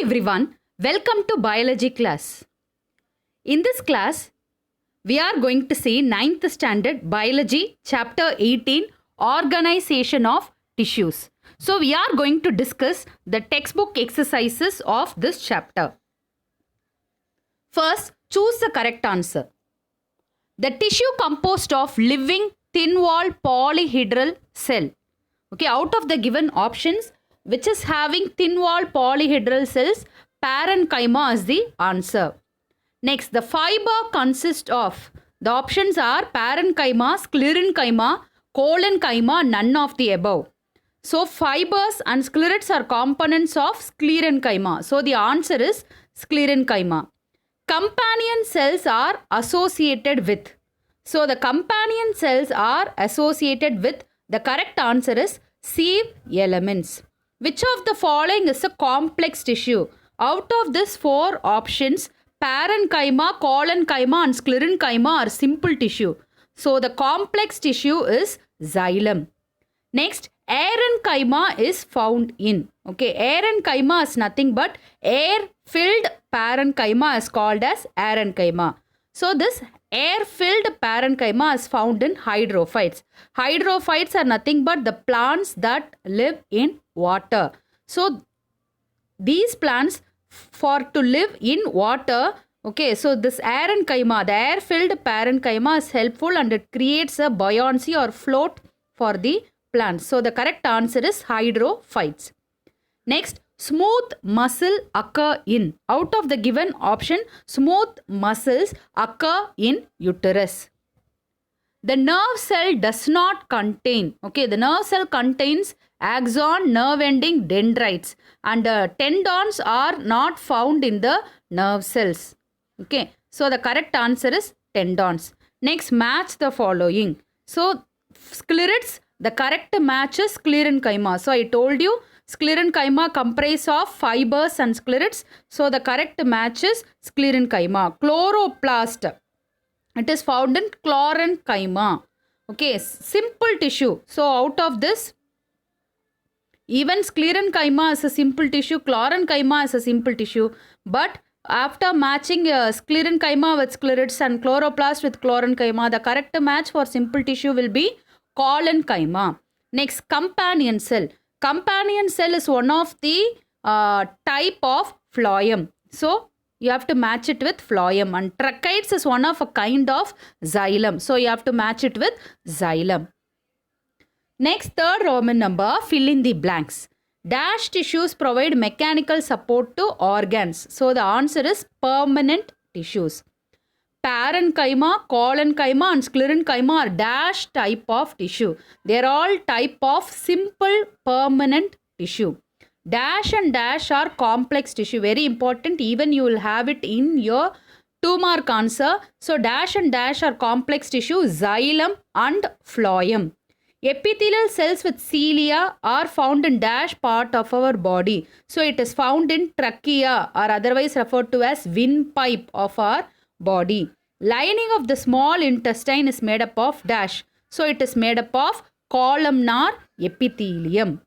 everyone, welcome to biology class. In this class, we are going to see 9th standard biology chapter 18 organization of tissues. So we are going to discuss the textbook exercises of this chapter. First, choose the correct answer. The tissue composed of living thin-walled polyhedral cell. Okay, out of the given options, which is having thin-walled polyhedral cells, parenchyma is the answer. Next, the fiber consists of, the options are parenchyma, sclerenchyma, collenchyma, none of the above. So, fibers and sclerids are components of sclerenchyma. So, the answer is sclerenchyma. Companion cells are associated with. So, the companion cells are associated with, the correct answer is sieve elements. Which of the following is a complex tissue? Out of these four options, parenchyma, collenchyma and sclerenchyma are simple tissue. So, the complex tissue is xylem. Next, aerenchyma is found in. Okay, aerenchyma is nothing but air-filled parenchyma is called as aerenchyma. So, this air-filled parenchyma is found in hydrophytes. Hydrophytes are nothing but the plants that live in water. So, these plants for to live in water, okay, so this aerenchyma, the air-filled parenchyma is helpful and it creates a buoyancy or float for the plants. So, the correct answer is hydrophytes. Next, smooth muscle occur in. Out of the given option, smooth muscles occur in uterus. The nerve cell does not contain, okay, the nerve cell contains axon, nerve ending, dendrites, and tendons are not found in the nerve cells. Okay, so the correct answer is tendons. Next, match the following. So, sclerids, the correct match is sclerenchyma. So, I told you sclerenchyma comprise of fibers and sclerids. So, the correct match is sclerenchyma. Chloroplast, it is found in chlorenchyma. Okay, simple tissue. So, out of this, even sclerenchyma is a simple tissue, chlorenchyma is a simple tissue. But after matching sclerenchyma with sclerids and chloroplast with chlorenchyma, the correct match for simple tissue will be collenchyma. Next, companion cell. Companion cell is one of the type of phloem. So, you have to match it with phloem, and tracheids is one of a kind of xylem. So, you have to match it with xylem. Next, third Roman number, fill in the blanks. Dash tissues provide mechanical support to organs. So, the answer is permanent tissues. Parenchyma, collenchyma and sclerenchyma are dash type of tissue. They are all type of simple permanent tissue. Dash and dash are complex tissue. Very important. Even you will have it in your 2-mark answer. So, dash and dash are complex tissue, xylem and phloem. Epithelial cells with cilia are found in dash part of our body. So, it is found in trachea or otherwise referred to as windpipe of our body. Lining of the small intestine is made up of dash. So, it is made up of columnar epithelium.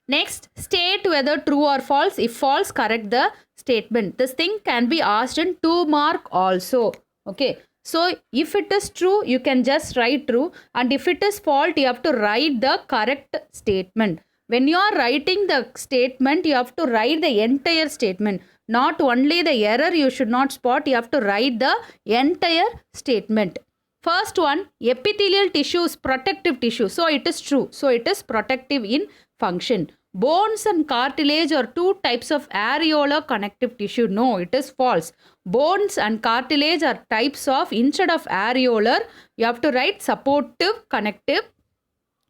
Next, state whether true or false. If false, correct the statement. This thing can be asked in 2-mark also. Okay. So, if it is true, you can just write true. And if it is false, you have to write the correct statement. When you are writing the statement, you have to write the entire statement. Not only the error you should not spot, you have to write the entire statement. First one, epithelial tissue is protective tissue. So, it is true. So, it is protective in function. Bones and cartilage are two types of areolar connective tissue. No, it is false. Bones and cartilage are types of, instead of areolar, you have to write supportive connective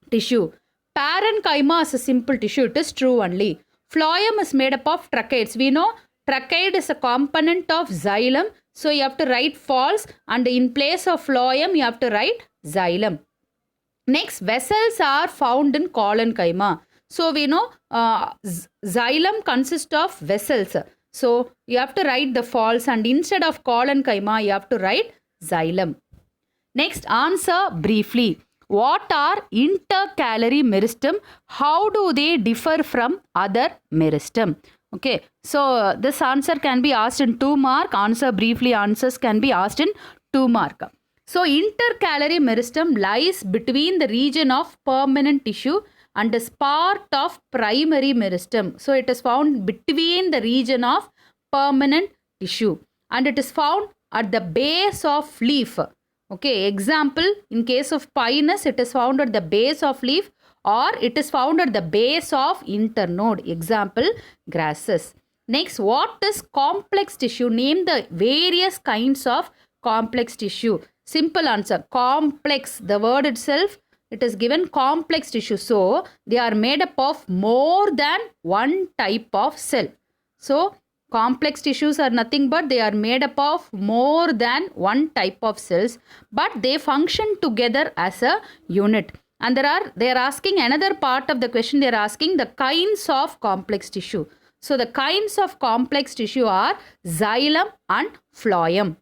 tissue. Parenchyma is a simple tissue. It is true only. Phloem is made up of tracheids. We know tracheid is a component of xylem. So, you have to write false, and in place of phloem, you have to write xylem. Next, vessels are found in collenchyma. So, we know xylem consists of vessels. So, you have to write the false, and instead of collenchyma, you have to write xylem. Next, answer briefly. What are intercalary meristem? How do they differ from other meristem? Okay, so this answer can be asked in 2 mark. Answer briefly answers can be asked in 2 mark. So intercalary meristem lies between the region of permanent tissue and is part of primary meristem. So it is found between the region of permanent tissue and it is found at the base of leaf. Okay, example, in case of pinus, it is found at the base of leaf or it is found at the base of internode. Example, grasses. Next, what is complex tissue? Name the various kinds of complex tissue. Simple answer, complex. The word itself, it is given complex tissue. So, they are made up of more than one type of cell. So, complex tissues are nothing but they are made up of more than one type of cells, but they function together as a unit. And they are asking another part of the question, they are asking the kinds of complex tissue. So, the kinds of complex tissue are xylem and phloem.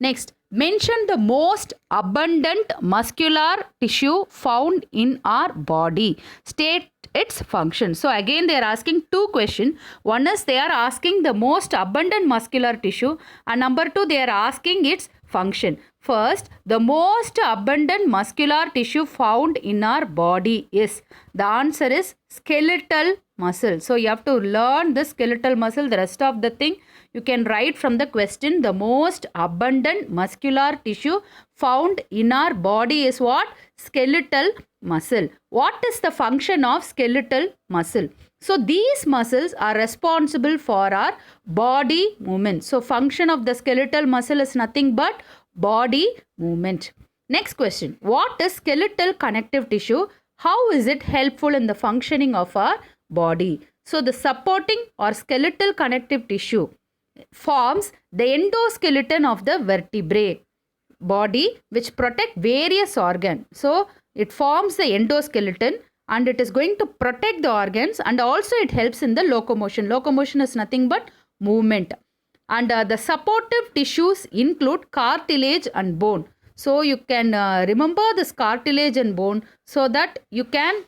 Next, mention the most abundant muscular tissue found in our body. State its function. So again they are asking 2 questions. One is they are asking the most abundant muscular tissue and number 2 they are asking its function. First, the most abundant muscular tissue found in our body is, the answer is skeletal muscle. So you have to learn the skeletal muscle. The rest of the thing you can write from the question. The most abundant muscular tissue found in our body is what? Skeletal muscle. What is the function of skeletal muscle? So these muscles are responsible for our body movement. So function of the skeletal muscle is nothing but body movement. Next question. What is skeletal connective tissue? How is it helpful in the functioning of our body? So the supporting or skeletal connective tissue forms the endoskeleton of the vertebrae body which protect various organs. So it forms the endoskeleton and it is going to protect the organs and also it helps in the locomotion. Locomotion is nothing but movement. And the supportive tissues include cartilage and bone. So you can remember this cartilage and bone so that you can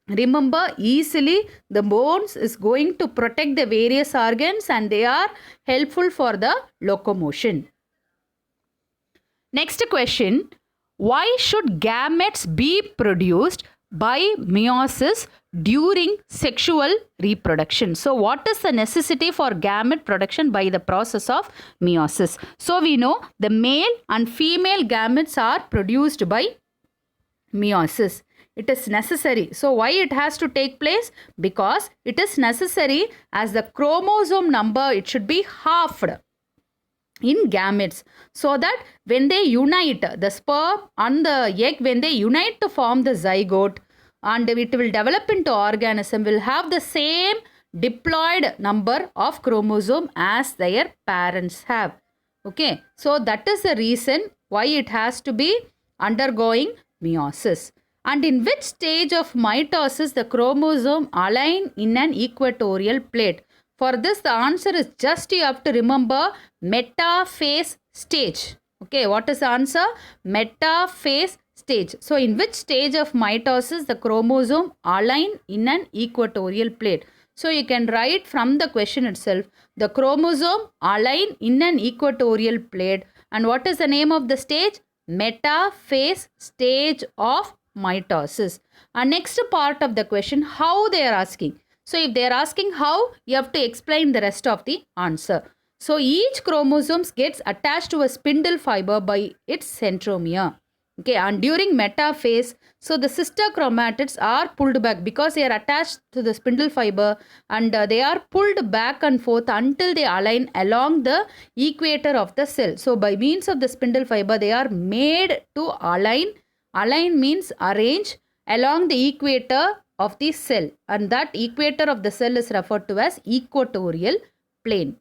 remember easily the bones is going to protect the various organs and they are helpful for the locomotion. Next question. Why should gametes be produced by meiosis during sexual reproduction? So what is the necessity for gamete production by the process of meiosis? So we know the male and female gametes are produced by meiosis. It is necessary. So why it has to take place? Because it is necessary as the chromosome number, it should be halved in gametes so that when they unite, the sperm and the egg, when they unite to form the zygote and it will develop into organism, will have the same diploid number of chromosome as their parents have. Okay, so that is the reason why it has to be undergoing meiosis. And in which stage of mitosis the chromosome align in an equatorial plate? For this, the answer is just you have to remember metaphase stage. Okay, what is the answer? Metaphase stage. So, in which stage of mitosis the chromosome align in an equatorial plate? So, you can write from the question itself, the chromosome align in an equatorial plate. And what is the name of the stage? Metaphase stage of mitosis. And next part of the question, how they are asking. So if they are asking how, you have to explain the rest of the answer. So each chromosome gets attached to a spindle fiber by its centromere. Okay, and during metaphase, so the sister chromatids are pulled back because they are attached to the spindle fiber and they are pulled back and forth until they align along the equator of the cell. So by means of the spindle fiber, they are made to align. Align means arrange along the equator of the cell, and that equator of the cell is referred to as equatorial plane.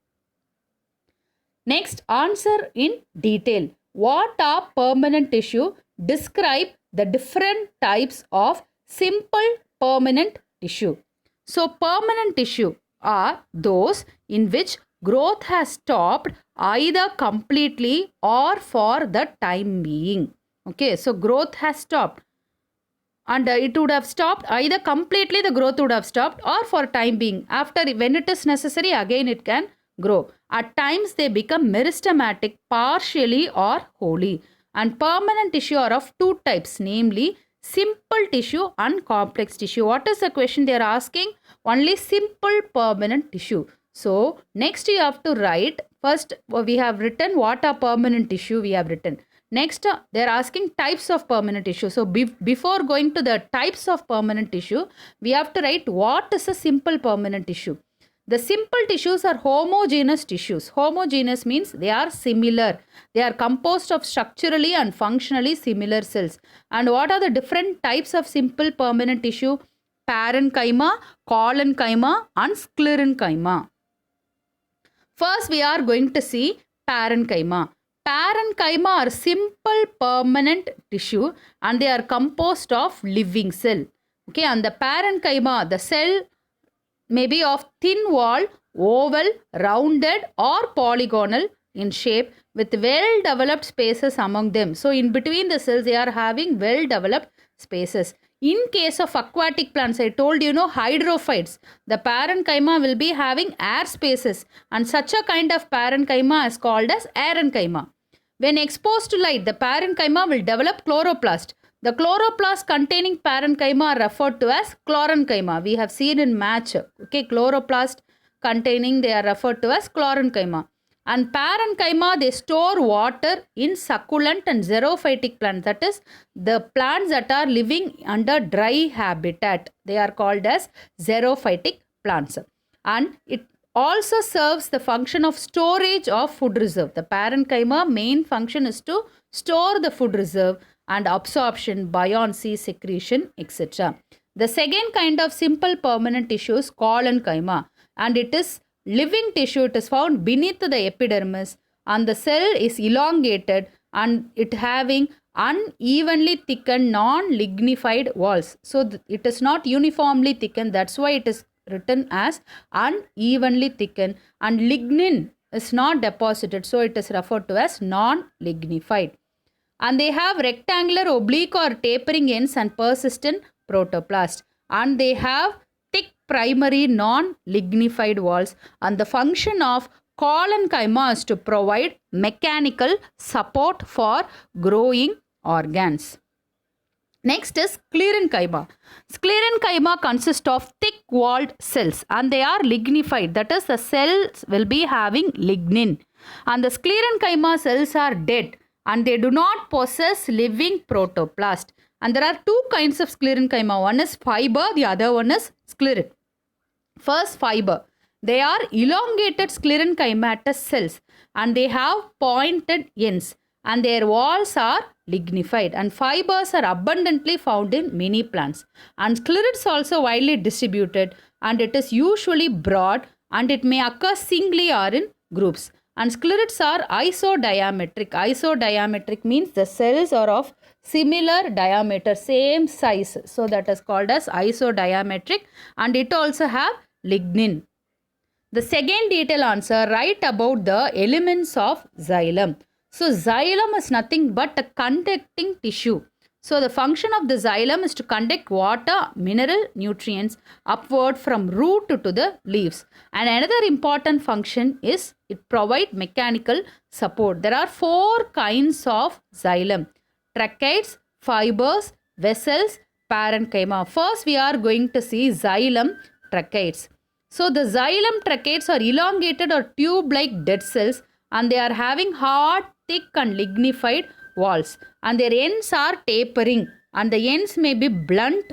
Next, answer in detail. What are permanent tissue? Describe the different types of simple permanent tissue. So, permanent tissue are those in which growth has stopped either completely or for the time being. Okay, so growth has stopped. and it would have stopped, either completely the growth would have stopped, or for time being, after when it is necessary again it can grow. At times they become meristematic partially or wholly. And permanent tissue are of two types, namely simple tissue and complex tissue. What is the question they are asking? Only simple permanent tissue. So next you have to write, first we have written what are permanent tissue, we have written. Next, they are asking types of permanent tissue. So before going to the types of permanent tissue, we have to write what is a simple permanent tissue. The simple tissues are homogeneous tissues. Homogeneous means they are similar. They are composed of structurally and functionally similar cells. And what are the different types of simple permanent tissue? Parenchyma, collenchyma and sclerenchyma. First, we are going to see parenchyma. Parenchyma are simple permanent tissue and they are composed of living cell. Okay, and the parenchyma, the cell may be of thin wall, oval, rounded or polygonal in shape with well developed spaces among them. So in between the cells they are having well developed spaces. In case of aquatic plants, I told hydrophytes, the parenchyma will be having air spaces and such a kind of parenchyma is called as aerenchyma. When exposed to light, the parenchyma will develop chloroplast. The chloroplast containing parenchyma are referred to as chlorenchyma. We have seen in match. Okay, chloroplast containing, they are referred to as chlorenchyma. And parenchyma, they store water in succulent and xerophytic plants. That is, the plants that are living under dry habitat. They are called as xerophytic plants. And it also serves the function of storage of food reserve. The parenchyma main function is to store the food reserve and absorption, buoyancy, secretion, etc. The second kind of simple permanent tissue is collenchyma, and it is living tissue. It is found beneath the epidermis and the cell is elongated and it having unevenly thickened non-lignified walls. So it is not uniformly thickened, that's why it is written as unevenly thickened, and lignin is not deposited, so it is referred to as non-lignified. And they have rectangular, oblique or tapering ends and persistent protoplast, and they have thick primary non-lignified walls, and the function of collenchyma is to provide mechanical support for growing organs. Next is sclerenchyma. Sclerenchyma consists of thick-walled cells and they are lignified. That is, the cells will be having lignin. And the sclerenchyma cells are dead and they do not possess living protoplast. And there are two kinds of sclerenchyma. One is fiber, the other one is sclerin. First, fiber. They are elongated sclerenchymatous cells and they have pointed ends and their walls are lignified, and fibers are abundantly found in many plants. And sclerids also widely distributed and it is usually broad and it may occur singly or in groups. And sclerids are isodiametric. Isodiametric means the cells are of similar diameter, same size. So that is called as isodiametric, and it also have lignin. The second detailed answer, write about the elements of xylem. So xylem is nothing but a conducting tissue. So the function of the xylem is to conduct water, mineral, nutrients upward from root to the leaves. And another important function is it provides mechanical support. There are 4 kinds of xylem: tracheids, fibers, vessels, parenchyma. First we are going to see xylem tracheids. So the xylem tracheids are elongated or tube-like dead cells and they are having hard, thick and lignified walls, and their ends are tapering and the ends may be blunt,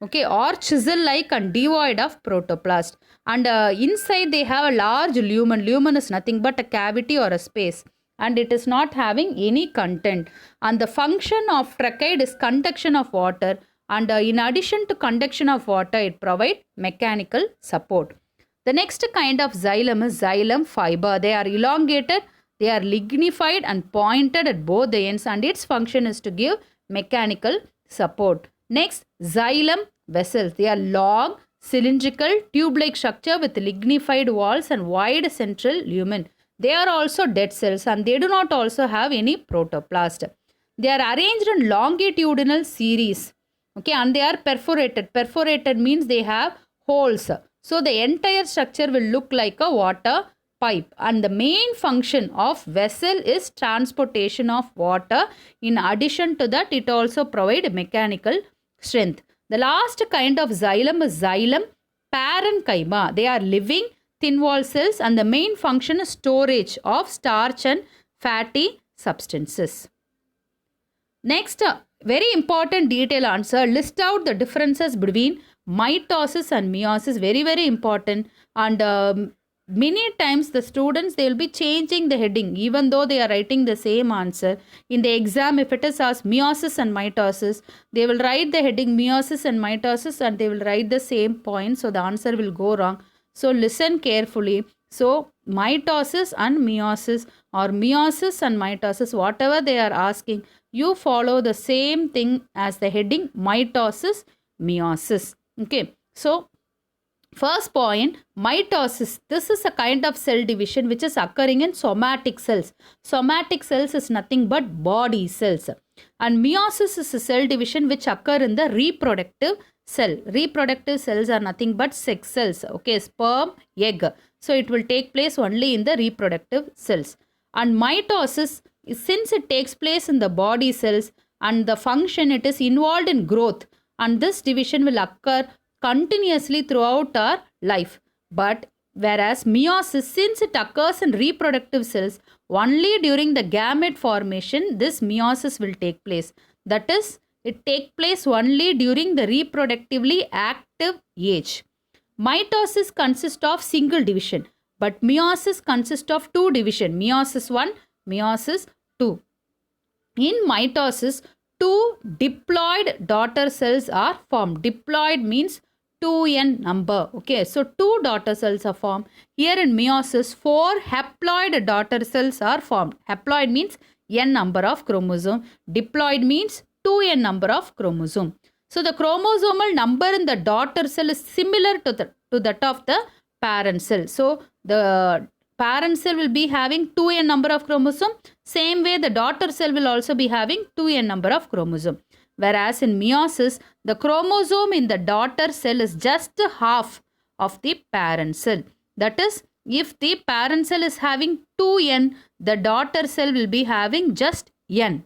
okay, or chisel-like and devoid of protoplast. And inside they have a large lumen. Lumen is nothing but a cavity or a space, and it is not having any content. And the function of tracheid is conduction of water, and in addition to conduction of water, it provides mechanical support. The next kind of xylem is xylem fiber. They are elongated, they are lignified and pointed at both the ends, and its function is to give mechanical support. Next, xylem vessels. They are long, cylindrical, tube-like structure with lignified walls and wide central lumen. They are also dead cells and they do not also have any protoplast. They are arranged in longitudinal series Okay, and they are perforated. Perforated means they have holes. So the entire structure will look like a water pipe, and the main function of vessel is transportation of water. In addition to that, it also provides mechanical strength. The last kind of xylem is xylem parenchyma. They are living thin wall cells, and the main function is storage of starch and fatty substances. Next, very important detail answer. List out the differences between mitosis and meiosis. Very, very important. And many times the students, they will be changing the heading even though they are writing the same answer. In the exam, if it is asked meiosis and mitosis, they will write the heading meiosis and mitosis and they will write the same point. So the answer will go wrong. So listen carefully. So mitosis and meiosis, or meiosis and mitosis, whatever they are asking, you follow the same thing as the heading mitosis, meiosis. Okay. So first point, mitosis. This is a kind of cell division which is occurring in somatic cells. Somatic cells is nothing but body cells. And meiosis is a cell division which occur in the reproductive cell. Reproductive cells are nothing but sex cells. Okay, sperm, egg. So it will take place only in the reproductive cells. And mitosis, since it takes place in the body cells and the function, it is involved in growth, and this division will occur continuously throughout our life. But whereas meiosis, since it occurs in reproductive cells, only during the gamete formation this meiosis will take place. That is, it takes place only during the reproductively active age. Mitosis consists of single division, but meiosis consists of two division, meiosis 1, meiosis 2. In mitosis, two diploid daughter cells are formed. Diploid means 2n number. Okay, so two daughter cells are formed. Here in meiosis, 4 haploid daughter cells are formed. Haploid means n number of chromosome. Diploid means 2n number of chromosome. So the chromosomal number in the daughter cell is similar to that of the parent cell. So the parent cell will be having 2n number of chromosome. Same way the daughter cell will also be having 2n number of chromosome. Whereas in meiosis, the chromosome in the daughter cell is just half of the parent cell. That is, if the parent cell is having 2n, the daughter cell will be having just n.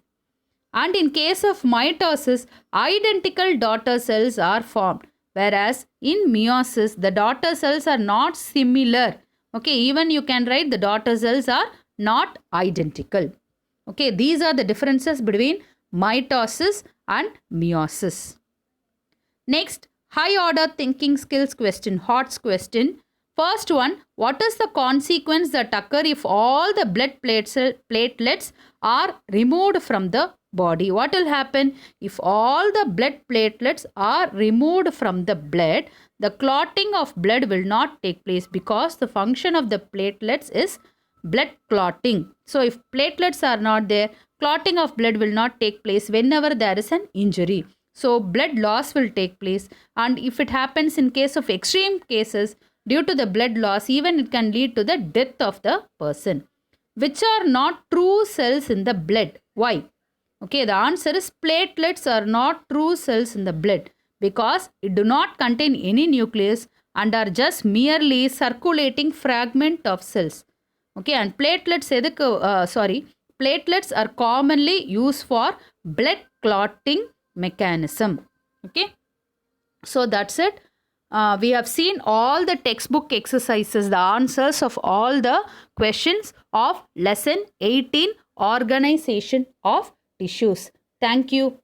And in case of mitosis, identical daughter cells are formed. Whereas in meiosis, the daughter cells are not similar. Okay, even you can write the daughter cells are not identical. Okay, these are the differences between mitosis and meiosis. Next, high order thinking skills question, HOTS question. First one, what is the consequence that occur if all the blood platelets are removed from the body? What will happen if all the blood platelets are removed from the blood? The clotting of blood will not take place because the function of the platelets is blood clotting. So if platelets are not there, clotting of blood will not take place whenever there is an injury. So blood loss will take place, and if it happens in case of extreme cases, due to the blood loss, even it can lead to the death of the person. Which are not true cells in the blood? Why? Okay, the answer is platelets are not true cells in the blood because it do not contain any nucleus and are just merely circulating fragment of cells. Okay, and platelets platelets are commonly used for blood clotting mechanism. Okay, so that's it. We have seen all the textbook exercises, the answers of all the questions of lesson 18, organization of tissues. Thank you.